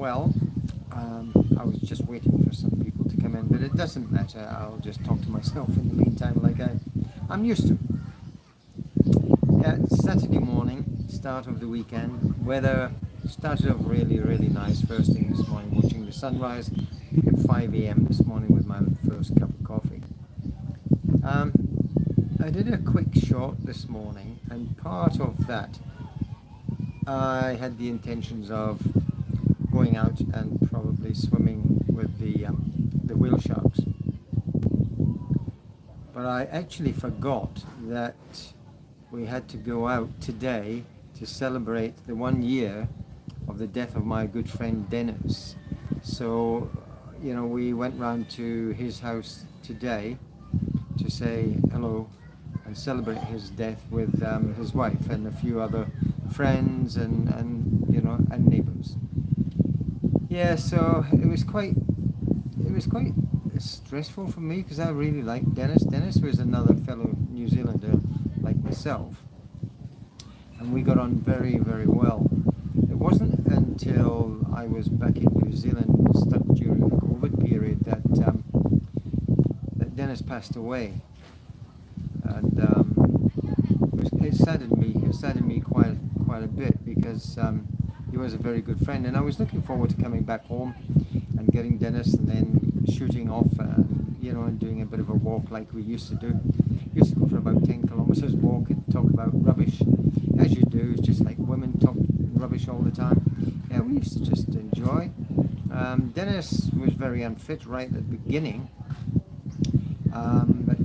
Well, I was just waiting for some people to come in, but it doesn't matter. I'll just talk to myself in the meantime, like I'm used to. Yeah, it's Saturday morning, start of the weekend. Weather started off really, really nice. First thing this morning, watching the sunrise at 5 a.m. this morning with my first cup of coffee. Um, I did a quick short this morning, and part of that, I had the intentions of going out and probably swimming with the whale sharks. But I actually forgot that we had to go out today to celebrate the 1 year of the death of my good friend Dennis. So, we went round to his house today to say hello and celebrate his death with his wife and a few other friends and neighbours. Yeah, so it was quite stressful for me because I really liked Dennis. Dennis was another fellow New Zealander like myself, and we got on very, very well. It wasn't until I was back in New Zealand, stuck during the COVID period, that Dennis passed away, and it saddened me. It saddened me quite a bit because he was a very good friend, and I was looking forward to coming back home and getting Dennis, and then shooting off, and doing a bit of a walk like we used to do. Used to go for about 10 kilometers walk and talk about rubbish, as you do. It's just like women talk rubbish all the time. Yeah, we used to just enjoy. Dennis was very unfit right at the beginning, but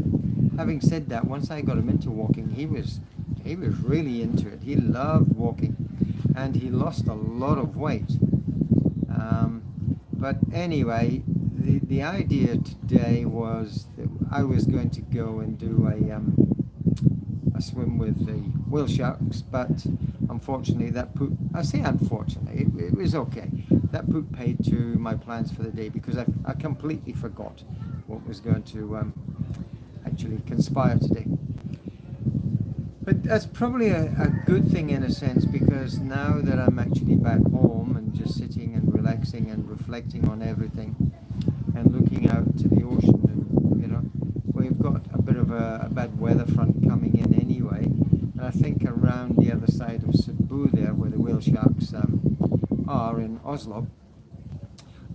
having said that, once I got him into walking, he was really into it. He loved walking, and he lost a lot of weight. But anyway, the idea today was that I was going to go and do a swim with the whale sharks, but unfortunately I say unfortunately, it was okay. That put paid to my plans for the day because I completely forgot what was going to actually conspire today. But that's probably a good thing in a sense, because now that I'm actually back home and just sitting and relaxing and reflecting on everything and looking out to the ocean, and we've got a bit of a bad weather front coming in anyway, and I think around the other side of Cebu there, where the whale sharks are in Oslo,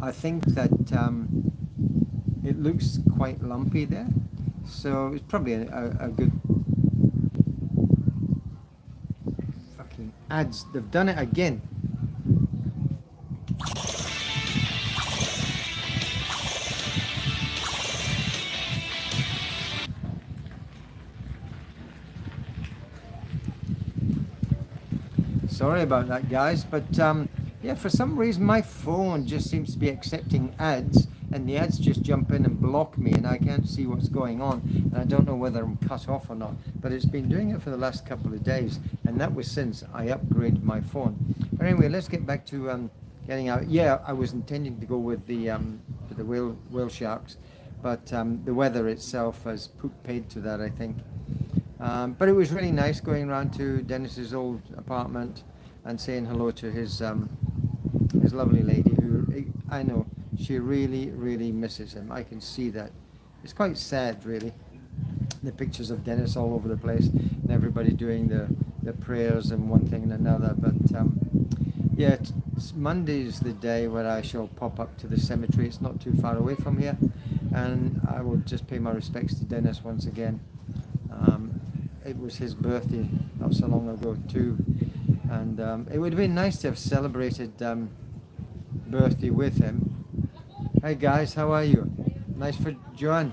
I think that it looks quite lumpy there, so it's probably a good ads. They've done it again. Sorry about that, guys, but yeah, for some reason my phone just seems to be accepting ads, and the ads just jump in and block me, and I can't see what's going on, and I don't know whether I'm cut off or not, but it's been doing it for the last couple of days, and that was since I upgraded my phone. But anyway, let's get back to getting out. Yeah, I was intending to go with the whale sharks, but the weather itself has put paid to that, I think. But it was really nice going around to Dennis's old apartment and saying hello to his lovely lady, who I know she really, really misses him. I can see that. It's quite sad, really. The pictures of Dennis all over the place, and everybody doing the prayers and one thing and another. But yeah, Monday's the day where I shall pop up to the cemetery. It's not too far away from here, and I will just pay my respects to Dennis once again. It was his birthday not so long ago too, and it would have been nice to have celebrated birthday with him. Hey guys, how are you? Nice for Joanna,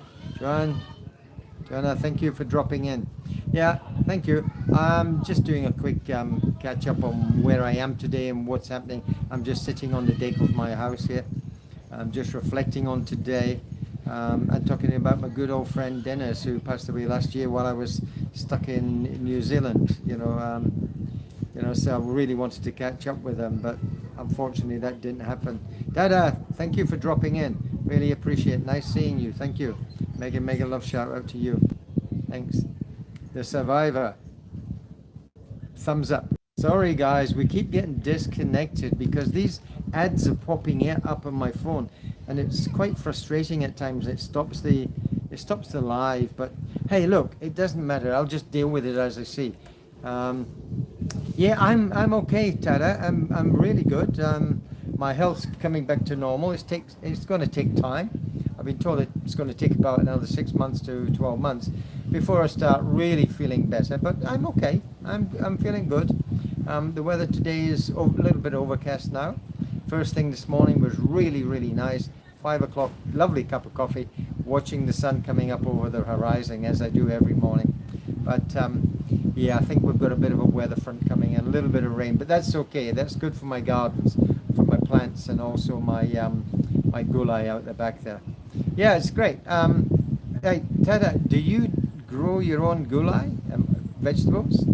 thank you for dropping in. Yeah, thank you. I'm just doing a quick catch up on where I am today and what's happening. I'm just sitting on the deck of my house here. I'm just reflecting on today. And talking about my good old friend Dennis, who passed away last year while I was stuck in New Zealand. So I really wanted to catch up with him, but unfortunately that didn't happen. Dada, thank you for dropping in. Really appreciate it. Nice seeing you. Thank you. Mega love shout out to you. Thanks. The survivor. Thumbs up. Sorry guys, we keep getting disconnected because these ads are popping up on my phone, and it's quite frustrating at times. It stops the live, but hey, look, it doesn't matter. I'll just deal with it as I see. Yeah, I'm okay, Tara. I'm really good. My health's coming back to normal. It's going to take time. I've been told it's going to take about another 6 months to 12 months before I start really feeling better. But I'm okay. I'm feeling good. The weather today is a little bit overcast now. First thing this morning was really, really nice. 5 o'clock, lovely cup of coffee, watching the sun coming up over the horizon as I do every morning. But yeah, I think we've got a bit of a weather front coming in, a little bit of rain, but that's okay. That's good for my gardens, for my plants, and also my my gulai out the back there. Yeah, it's great. Hey, Tada, do you grow your own gulai vegetables?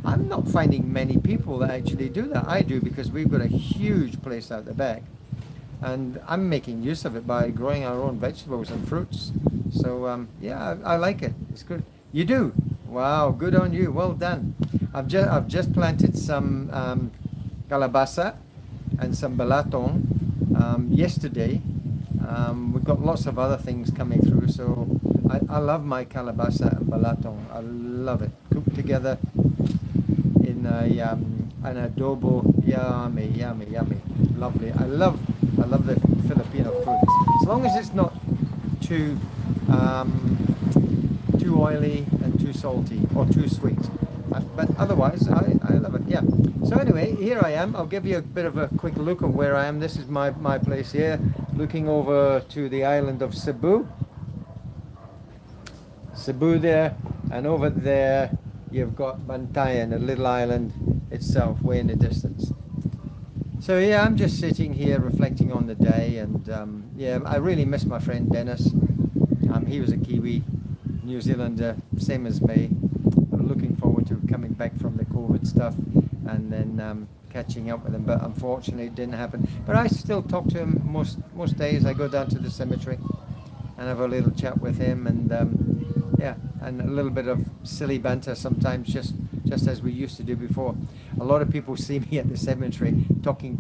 I'm not finding many people that actually do that. I do, because we've got a huge place out the back, and I'm making use of it by growing our own vegetables and fruits. So yeah, I like it. It's good. You do? Wow, good on you. Well done. I've just planted some calabasa and some belatong yesterday. We've got lots of other things coming through, so I love my calabasa and belatong. I love it. Cooked together in an adobo. Yummy, yummy, yummy. Lovely. I love the Filipino foods. As long as it's not too too oily and too salty or too sweet. But otherwise, I love it. Yeah. So anyway, here I am. I'll give you a bit of a quick look of where I am. This is my place here, looking over to the island of Cebu. Cebu there, and over there you've got Bantayan, a little island itself, way in the distance. So yeah, I'm just sitting here reflecting on the day, and yeah, I really miss my friend Dennis. He was a Kiwi, New Zealander, same as me. I'm looking forward to coming back from the COVID stuff and then catching up with him, but unfortunately it didn't happen. But I still talk to him most days. I go down to the cemetery and have a little chat with him, and yeah, and a little bit of silly banter sometimes, just as we used to do before. A lot of people see me at the cemetery talking.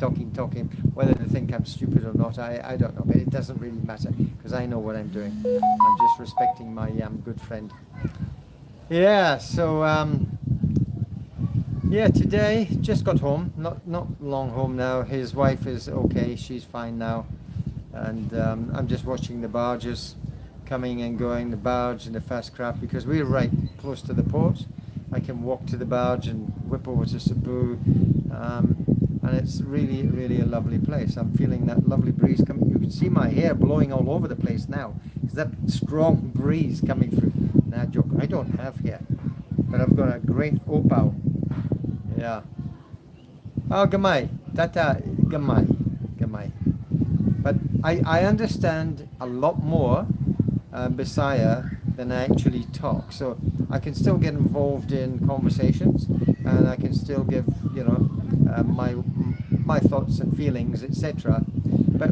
Whether they think I'm stupid or not, I don't know, but it doesn't really matter, because I know what I'm doing. I'm just respecting my good friend. Yeah, so yeah, today just got home, not long home now. His wife is okay, she's fine now, and I'm just watching the barges coming and going, the barge and the fast craft, because we're right close to the port. I can walk to the barge and whip over to Cebu, and it's really, really a lovely place. I'm feeling that lovely breeze coming. You can see my hair blowing all over the place now, because that strong breeze coming through. Nah, joke, I don't have hair, but I've got a great opal. Yeah. Oh, gamay. Tata, gamay. But I understand a lot more Bisaya than I actually talk, so I can still get involved in conversations, and I can still give, you know, my thoughts and feelings, etc. But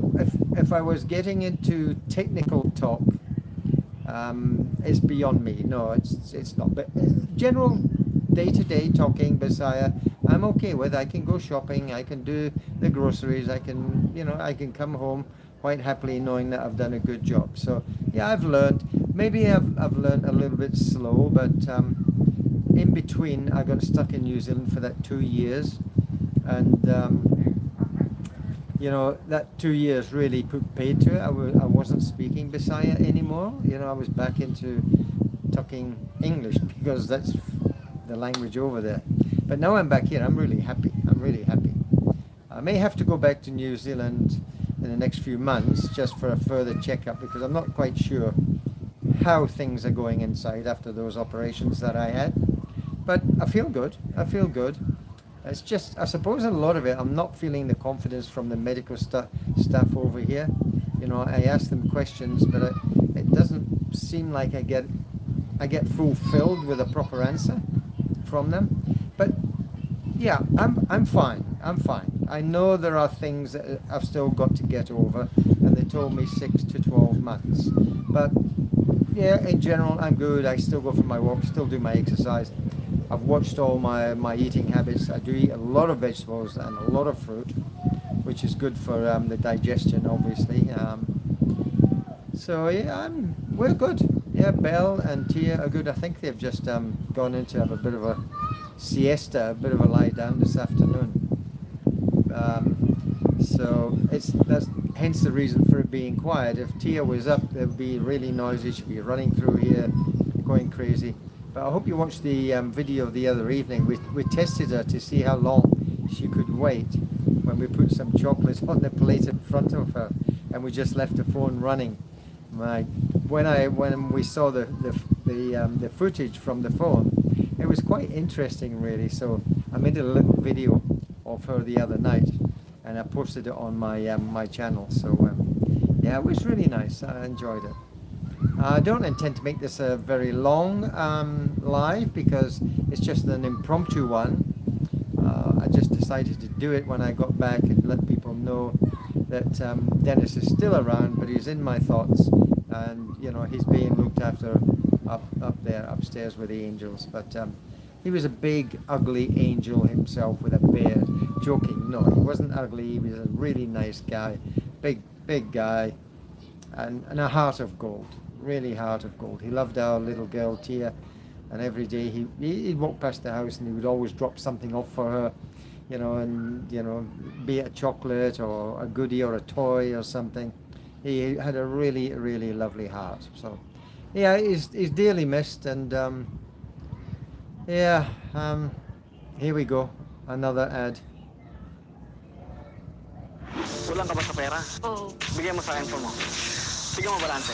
if I was getting into technical talk, it's beyond me. No, it's not. But general day-to-day talking Bisaya, I'm okay with. I can go shopping, I can do the groceries, I can, you know, I can come home quite happily knowing that I've done a good job. So yeah, I've learned. Maybe I've learned a little bit slow, but in between I got stuck in New Zealand for that 2 years, and you know, that 2 years really put paid to it. I wasn't speaking Bisaya anymore. You know, I was back into talking English, because that's the language over there. But now I'm back here. I'm really happy. I may have to go back to New Zealand in the next few months just for a further checkup, because I'm not quite sure how things are going inside after those operations that I had. But I feel good. It's just, I suppose, a lot of it, I'm not feeling the confidence from the medical staff over here. You know, I ask them questions, but it doesn't seem like I get fulfilled with a proper answer from them. But yeah, I'm fine. I know there are things that I've still got to get over, and they told me 6 to 12 months. But yeah, in general, I'm good. I still go for my walk, still do my exercise. I've watched all my eating habits. I do eat a lot of vegetables and a lot of fruit. which is good for the digestion, obviously. So yeah, we're good. Yeah, Belle and Tia are good. I think they've just gone in to have a bit of a siesta, a bit of a lie down this afternoon. So that's hence the reason for it being quiet. If Tia was up, it would be really noisy. She'd be running through here, going crazy. But I hope you watched the video the other evening. We tested her to see how long she could wait when we put some chocolate on the plate in front of her, and we just left the phone running. When we saw the footage from the phone, it was quite interesting, really. So I made a little video of her the other night, and I posted it on my my channel. So yeah, it was really nice. I enjoyed it. I don't intend to make this a very long live because it's just an impromptu one. I just decided to do it when I got back and let people know that Dennis is still around, but he's in my thoughts, and you know, he's being looked after up there upstairs with the angels. But he was a big ugly angel himself with a beard. Joking, no, he wasn't ugly. He was a really nice guy, big guy, and a heart of gold, really heart of gold. He loved our little girl Tia, and every day he'd walk past the house and he would always drop something off for her, you know, and you know, be it a chocolate or a goodie or a toy or something. He had a really, really lovely heart. So yeah, he's dearly missed. And yeah, here we go, another ad. Kulang ka ba sa pera? Oo. Bigyan mo sa akin mo. Bigyan mo balance.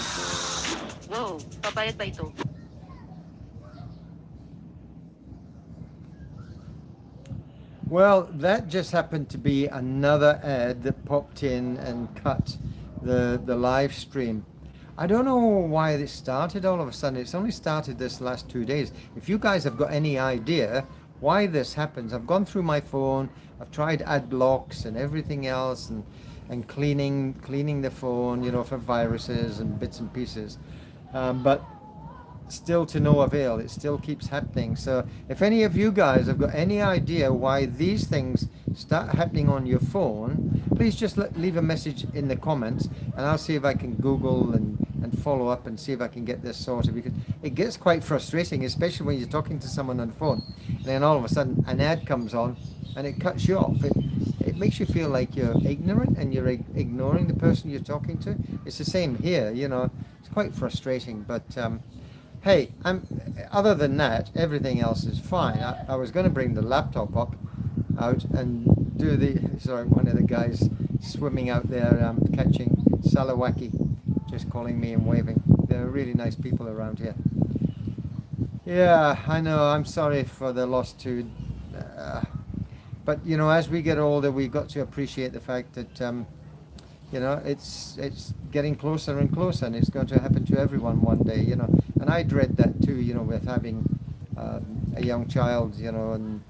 Wow, pabayad ba ito? Well, that just happened to be another ad that popped in and cut the live stream. I don't know why it started all of a sudden. It's only started this last 2 days. If you guys have got any idea why this happens, I've gone through my phone, I've tried ad blocks and everything else, and cleaning the phone, you know, for viruses and bits and pieces, but still to no avail. It still keeps happening. So if any of you guys have got any idea why these things start happening on your phone, please just leave a message in the comments, and I'll see if I can Google and follow up and see if I can get this sorted, because it gets quite frustrating, especially when you're talking to someone on the phone and then all of a sudden an ad comes on and it cuts you off. It makes you feel like you're ignorant and you're ignoring the person you're talking to. It's the same here, you know. It's quite frustrating, but hey, other than that, everything else is fine. I was going to bring the laptop out and do one of the guys swimming out there catching Salawaki, just calling me and waving. They're really nice people around here. Yeah, I know, I'm sorry for the loss too. But you know, as we get older, we've got to appreciate the fact that you know, it's getting closer and closer, and it's going to happen to everyone one day, you know. And I dread that too, you know, with having a young child, you know. And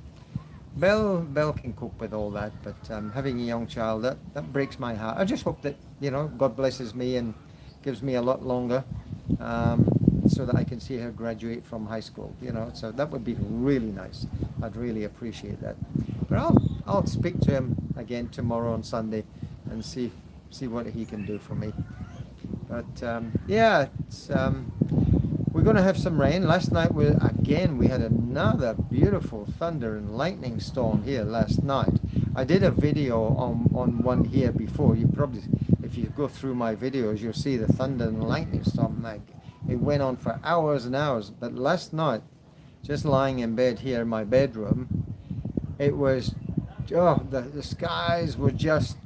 Belle can cope with all that, but having a young child, that breaks my heart. I just hope that, you know, God blesses me and gives me a lot longer, so that I can see her graduate from high school, you know. So that would be really nice. I'd really appreciate that. But I'll speak to him again tomorrow on Sunday and see what he can do for me. But yeah, we're going to have some rain. Last night we had another beautiful thunder and lightning storm here last night. I did a video on one here before. You probably, if you go through my videos, you'll see the thunder and lightning storm. It went on for hours and hours. But last night, just lying in bed here in my bedroom, it was, the skies were just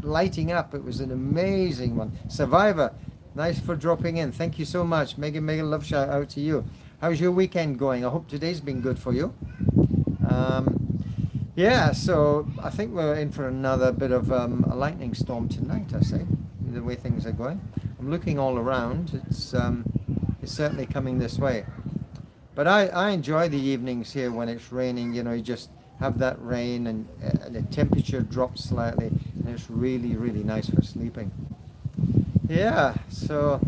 lighting up. It was an amazing one. Survivor, nice for dropping in. Thank you so much. Mega love shout out to you. How's your weekend going? I hope today's been good for you. Yeah, so I think we're in for another bit of a lightning storm tonight, I say, the way things are going. I'm looking all around. It's certainly coming this way. But I enjoy the evenings here when it's raining. You know, you just have that rain and the temperature drops slightly, and it's really, really nice for sleeping. Yeah, so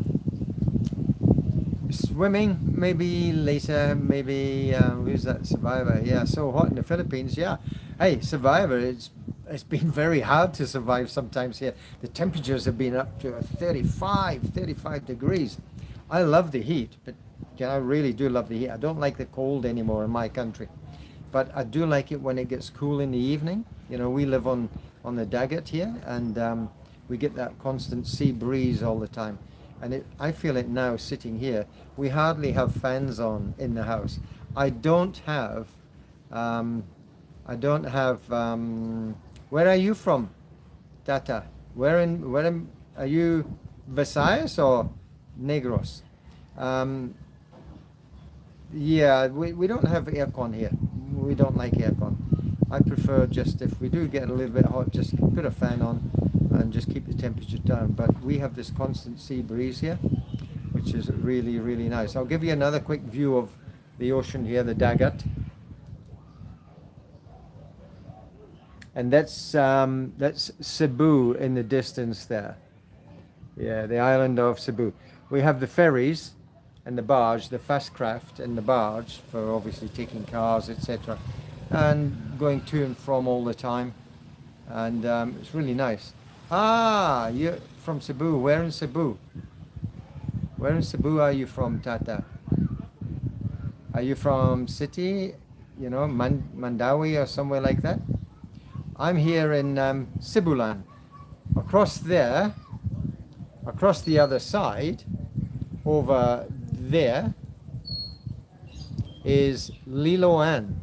Swimming, maybe later, maybe who's that Survivor? Yeah, so hot in the Philippines. Yeah, hey, Survivor. It's been very hard to survive sometimes here. The temperatures have been up to 35 degrees. I love the heat, but I really do love the heat. I don't like the cold anymore in my country, but I do like it when it gets cool in the evening. You know, we live on the Dagat here, and we get that constant sea breeze all the time. And I feel it now sitting here. We hardly have fans on in the house. I don't have. Where are you from, Tata? Are you Visayas or Negros? Yeah, we don't have aircon here. We don't like aircon. I prefer just, if we do get a little bit hot, just put a fan on and just keep the temperature down. But we have this constant sea breeze here, which is really, really nice. I'll give you another quick view of the ocean here, the Dagat. And that's Cebu in the distance there. Yeah, the island of Cebu. We have the ferries and the barge, the fast craft and the barge for obviously taking cars, etc. and going to and from all the time. And it's really nice. Ah, you're from Cebu. Where in Cebu? Where in Cebu are you from, Tata? Are you from city, you know, Mandawi or somewhere like that? I'm here in Cebulan. Across there, across the other side, over there, is Liloan.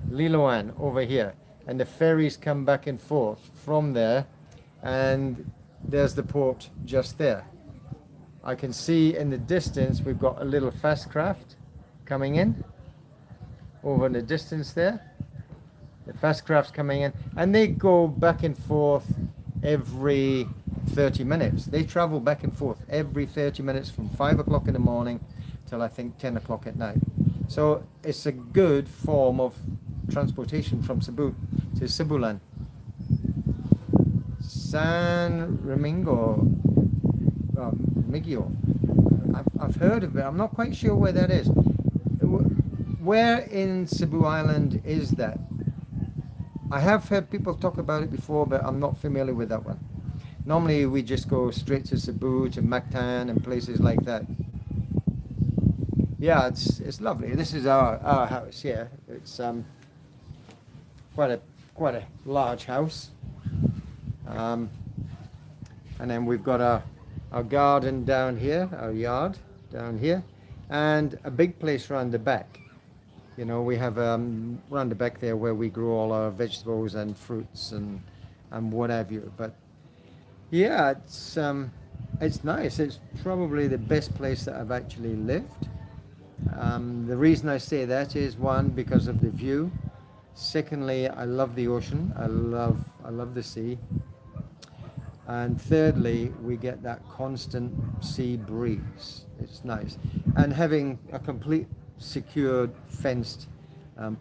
Liloan over here. And the ferries come back and forth from there, and there's the port just there. I can see in the distance we've got a little fast craft coming in over in the distance there. The fast craft's coming in, and they go back and forth every 30 minutes. They travel back and forth every 30 minutes from 5 o'clock in the morning till I think 10 o'clock at night. So it's a good form of transportation from Cebu to Cebulan. San Domingo, Migio. I've heard of it. I'm not quite sure where that is. Where in Cebu Island is that? I have heard people talk about it before, but I'm not familiar with that one. Normally we just go straight to Cebu, to Mactan and places like that. Yeah, it's lovely. This is our house here. It's quite a large house. And then we've got our garden down here, our yard down here, and a big place around the back. You know, we have around the back there where we grow all our vegetables and fruits and what have you. But yeah, it's nice. It's probably the best place that I've actually lived. The reason I say that is, one, because of the view. Secondly, I love the ocean. I love the sea. And thirdly, we get that constant sea breeze. It's nice. And having a complete secured, fenced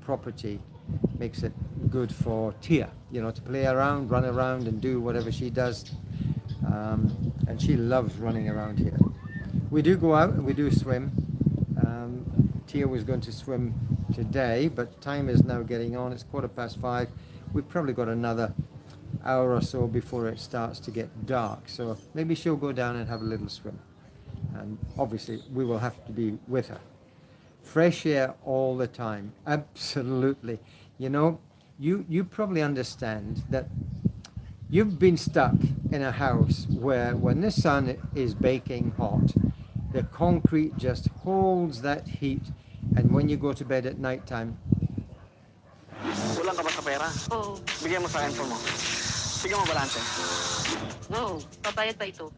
property makes it good for Tia, you know, to play around, run around and do whatever she does. And she loves running around here. We do go out and we do swim. Tia was going to swim today, but time is now getting on. It's 5:15. We've probably got another hour or so before it starts to get dark. So maybe she'll go down and have a little swim. And obviously we will have to be with her. Fresh air all the time. Absolutely. You know, you probably understand that you've been stuck in a house where when the sun is baking hot, the concrete just holds that heat, and when you go to bed at night time. Kulang ka ba sa pera? Oo. Bigyan mo sa info mo. Sige mo balance. Wow, pabayad ba ito?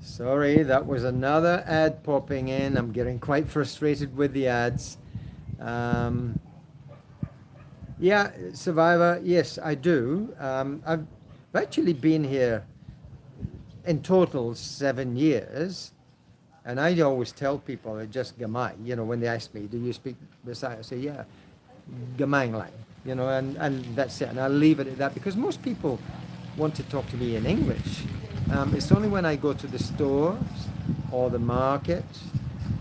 Sorry, that was another ad popping in. I'm getting quite frustrated with the ads. Yeah, Survivor, yes, I do. I've actually been here in total 7 years. And I always tell people, just Gamay, you know, when they ask me, do you speak Bisaya? I say, yeah, Gamay lang, you know, and that's it. And I'll leave it at that, because most people want to talk to me in English. It's only when I go to the stores or the market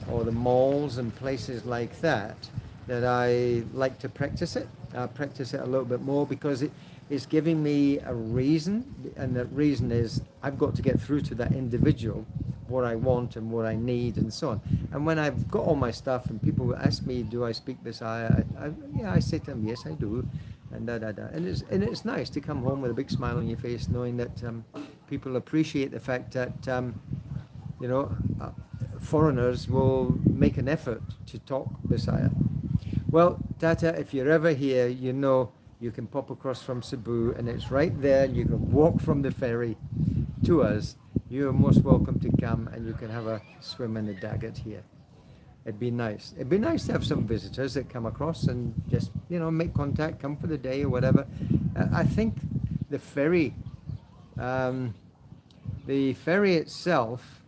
or the malls and places like that that I like to practice it. I practice it a little bit more because it's giving me a reason, and that reason is I've got to get through to that individual what I want and what I need and so on. And when I've got all my stuff and people ask me, do I speak this? I say to them, yes, I do. And And it's nice to come home with a big smile on your face, knowing that people appreciate the fact that, you know, foreigners will make an effort to talk Bisaya. Well, Tata, if you're ever here, you know you can pop across from Cebu, and it's right there. You can walk from the ferry to us. You're most welcome to come, and you can have a swim in the Dagat here. It'd be nice. It'd be nice to have some visitors that come across and just, you know, make contact, come for the day or whatever. I think the ferry itself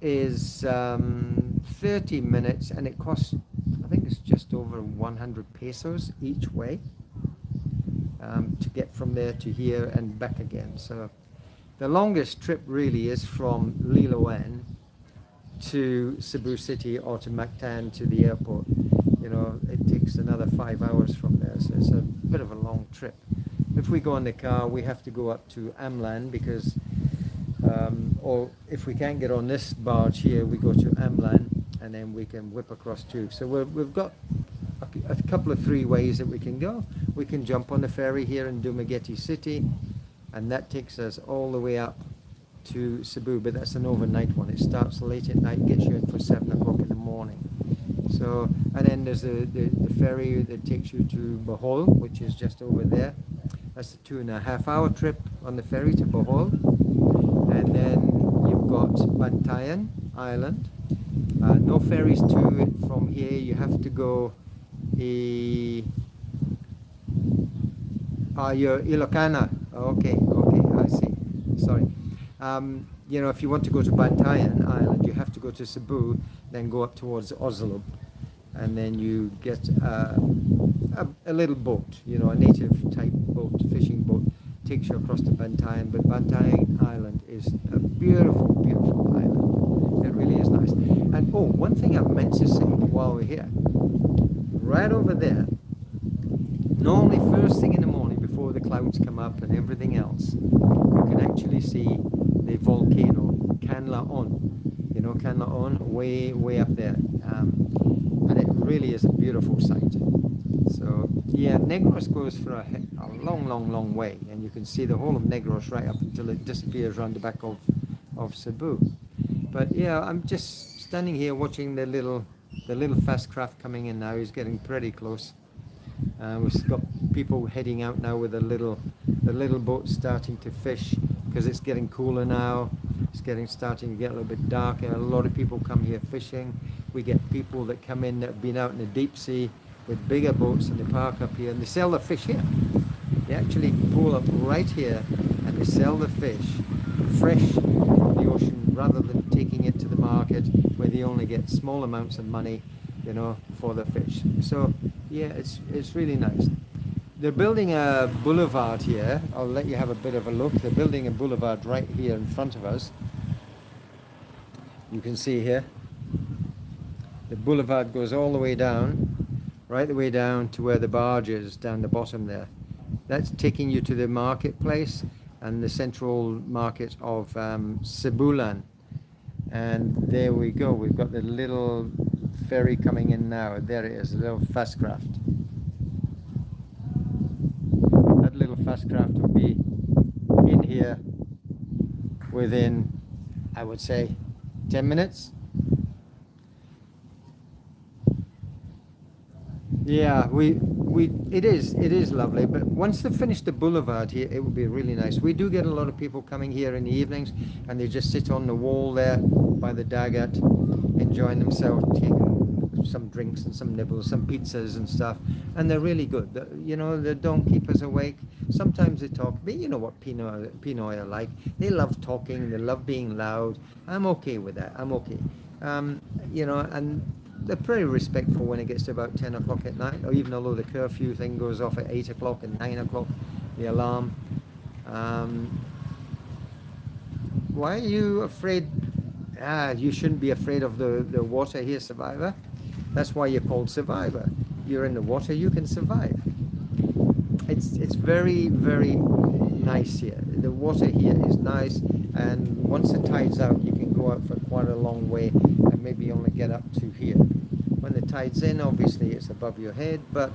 is 30 minutes, and it costs, I think it's just over 100 pesos each way to get from there to here and back again. So the longest trip really is from Liloan to Cebu City or to Mactan to the airport. You know, it takes another 5 hours from there, so it's a bit of a long trip. If we go in the car, we have to go up to Amlan because, or if we can't get on this barge here, we go to Amlan and then we can whip across too. So we've got a couple of 3 ways that we can go. We can jump on the ferry here in Dumaguete City, and that takes us all the way up to Cebu, but that's an overnight one. It starts late at night, gets you in for 7 o'clock in the morning. So, and then there's the ferry that takes you to Bohol, which is just over there. That's a 2.5-hour trip on the ferry to Bohol. And then you've got Bantayan Island. No ferries to it from here. You have to go you're Ilocana. Okay, I see. Sorry. You know, if you want to go to Bantayan Island, you have to go to Cebu, then go up towards Oslo, and then you get a little boat, you know, a native type boat, fishing boat, takes you across to Bantayan. But Bantayan Island is a beautiful, beautiful island. It really is nice. And oh, one thing I've meant to say while we're here, right over there, normally first thing in the morning before the clouds come up and everything else, you can actually see the volcano Canlaon, you know, Canlaon, way up there, and it really is a beautiful sight. So yeah, Negros goes for a long way, and you can see the whole of Negros right up until it disappears around the back of Cebu. But yeah, I'm just standing here watching the little fast craft coming in now. He's getting pretty close. We've got people heading out now with the little boat starting to fish because it's getting cooler now. It's starting to get a little bit darker. A lot of people come here fishing. We get people that come in that have been out in the deep sea with bigger boats, and they park up here and they sell the fish here. They actually pull up right here and they sell the fish fresh from the ocean rather than taking it to the market where they only get small amounts of money, you know, for the fish. So yeah, it's really nice. They're building a boulevard here. I'll let you have a bit of a look. They're building a boulevard right here in front of us. You can see here. The boulevard goes all the way down, right the way down to where the barge is, down the bottom there. That's taking you to the marketplace and the central market of Cebulan. And there we go. We've got the little ferry coming in now. There it is, a little fast craft. That little fast craft will be in here within, I would say, 10 minutes. Yeah, it is lovely, but once they finish the boulevard here, it will be really nice. We do get a lot of people coming here in the evenings, and they just sit on the wall there by the Dagat, enjoying themselves, taking some drinks and some nibbles, some pizzas and stuff, and they're really good. You know, they don't keep us awake. Sometimes they talk, but you know what Pinoy are like. They love talking, they love being loud. I'm okay with that. I'm okay. You know, and they're pretty respectful when it gets to about 10 o'clock at night, or even although the curfew thing goes off at 8 o'clock and 9 o'clock, the alarm. Why are you afraid? You shouldn't be afraid of the water here, Survivor. That's why you're called Survivor. You're in the water, you can survive. It's very, very nice here. The water here is nice, and once the tide's out, you can go out for quite a long way and maybe only get up to here. When the tide's in, obviously it's above your head, but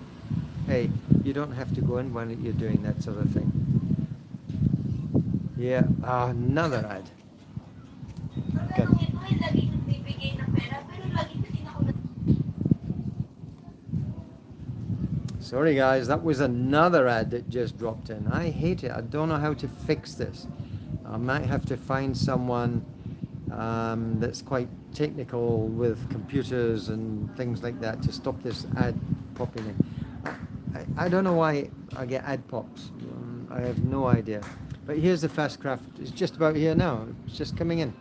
hey, you don't have to go in when you're doing that sort of thing. Yeah, another ad. Good. Sorry guys, that was another ad that just dropped in. I hate it. I don't know how to fix this. I might have to find someone that's quite technical with computers and things like that to stop this ad popping in. I don't know why I get ad pops. I have no idea. But here's the Fastcraft. It's just about here now. It's just coming in.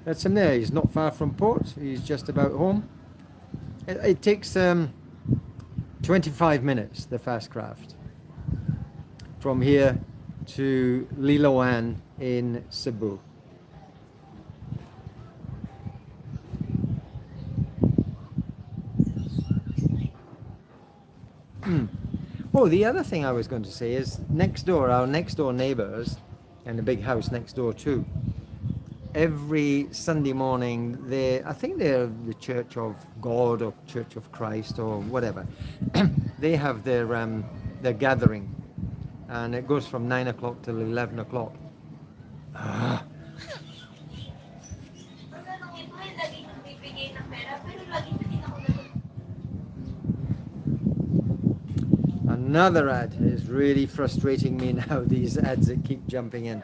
That's him there. He's not far from port. He's just about home. It takes 25 minutes, the Fastcraft, from here to Liloan in Cebu. Oh, the other thing I was going to say is next door, our next door neighbors, and the big house next door too, every Sunday morning, I think they're the Church of God or Church of Christ or whatever. They have their gathering, and it goes from 9 o'clock till 11 o'clock. Another ad is really frustrating me now, these ads that keep jumping in.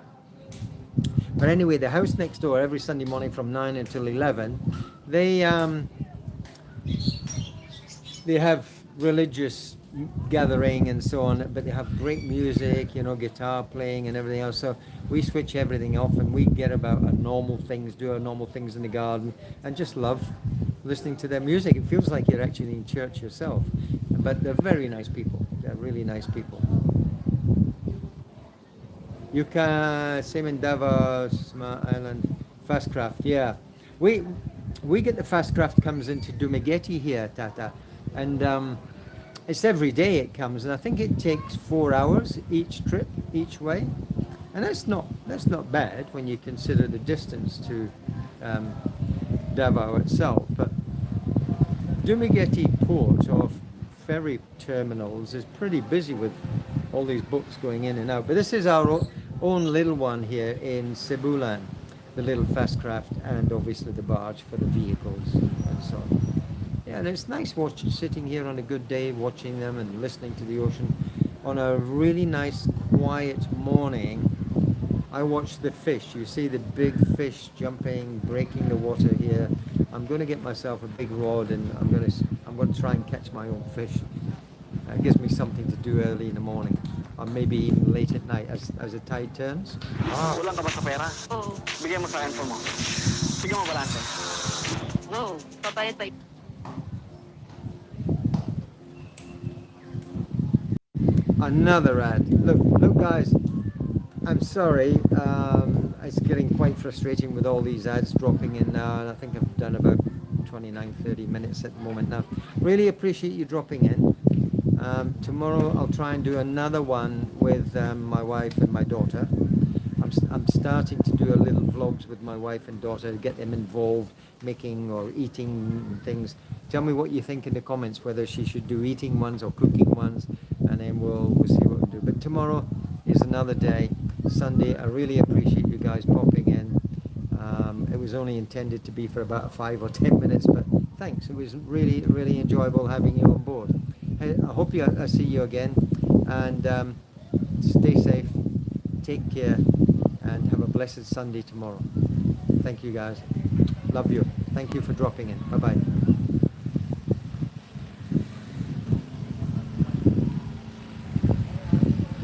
But anyway, the house next door, every Sunday morning from 9 until 11, they have religious gathering and so on, but they have great music, you know, guitar playing and everything else. So we switch everything off and we get about our normal things, do our normal things in the garden, and just love listening to their music. It feels like you're actually in church yourself. But they're very nice people. They're really nice people. You can same in Davos, Island, Fastcraft. Yeah, we get the Fastcraft comes into Dumaguete here, Tata, and it's every day it comes, and I think it takes 4 hours each trip, each way, and that's not bad when you consider the distance to Davao itself. But Dumaguete port of ferry terminals is pretty busy with all these boats going in and out. But this is our own little one here in Cebulan, the little Fastcraft, and obviously the barge for the vehicles and so on. Yeah, and it's nice sitting here on a good day, watching them and listening to the ocean. On a really nice, quiet morning, I watch the fish. You see the big fish jumping, breaking the water here. I'm going to get myself a big rod, and I'm going to try and catch my own fish. It gives me something to do early in the morning, or maybe even late at night as the tide turns. Kulang ka ba sa pera? Oo. Bigyan mo sa cellphone mo. Sige mo balance. No, babayad pa ito. Another ad. Look guys, I'm sorry, it's getting quite frustrating with all these ads dropping in now, and I think I've done about 29-30 minutes at the moment now. Really appreciate you dropping in. Tomorrow I'll try and do another one with my wife and my daughter. I'm starting to do a little vlogs with my wife and daughter to get them involved, making or eating things. Tell me what you think in the comments, whether she should do eating ones or cooking ones, and then we'll see what we do. But tomorrow is another day, Sunday. I really appreciate you guys popping in. It was only intended to be for about 5 or 10 minutes, but thanks. It was really, really enjoyable having you on board. I hope I see you again, and stay safe, take care, and have a blessed Sunday tomorrow. Thank you guys. Love you. Thank you for dropping in. Bye-bye.